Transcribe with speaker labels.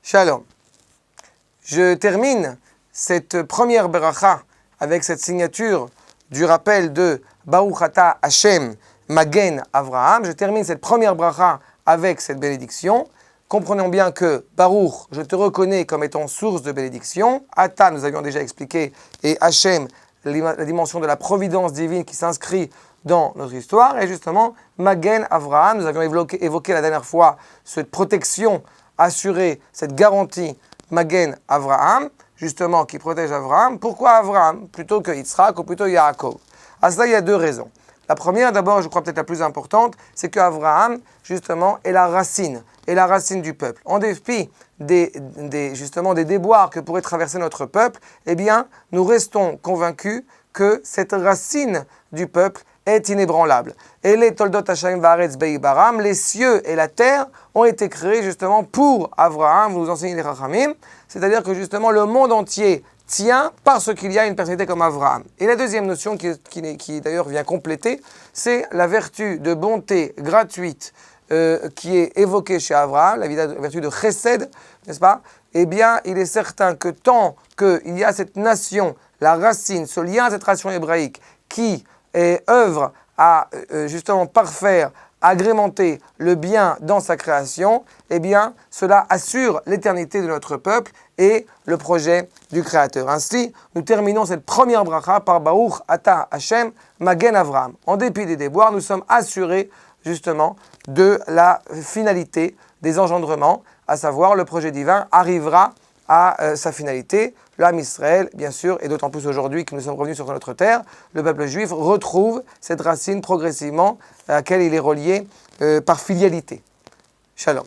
Speaker 1: Shalom. Je termine cette première beracha avec cette signature du rappel de Baruch Ata Hashem Magen Avraham. Je termine cette première bracha avec cette bénédiction. Comprenons bien que Baruch, je te reconnais comme étant source de bénédiction. Ata, nous avions déjà expliqué, et Hashem, la dimension de la providence divine qui s'inscrit dans notre histoire. Et justement, Magen Avraham, nous avions évoqué la dernière fois cette protection assurée, cette garantie Magen Avraham, justement qui protège Avraham. Pourquoi Avraham plutôt que Yitzhak ou plutôt Yaakov? À cela, il y a deux raisons. La première, d'abord, je crois peut-être la plus importante, c'est qu'Avraham, justement, est la racine du peuple. En dépit des déboires que pourrait traverser notre peuple, eh bien, nous restons convaincus que cette racine du peuple est inébranlable. Et les Toldot Hashem Vaaretz Beibaram, les cieux et la terre ont été créés justement pour Avraham, vous enseignez les Chachamim, c'est-à-dire que justement le monde entier tient parce qu'il y a une personnalité comme Avraham. Et la deuxième notion qui d'ailleurs vient compléter, c'est la vertu de bonté gratuite qui est évoquée chez Avraham, la vertu de Chesed, n'est-ce pas? Eh bien, il est certain que tant qu'il y a cette nation, la racine, ce lien à cette nation hébraïque qui œuvre à justement parfaire, agrémenter le bien dans sa création, eh bien, cela assure l'éternité de notre peuple et le projet du Créateur. Ainsi, nous terminons cette première bracha par Baruch Ata Hashem Magen Avraham. En dépit des déboires, nous sommes assurés justement de la finalité des engendrements, à savoir le projet divin arrivera à sa finalité. L'âme Israël, bien sûr, et d'autant plus aujourd'hui que nous sommes revenus sur notre terre, le peuple juif retrouve cette racine progressivement à laquelle il est relié par filialité. Shalom.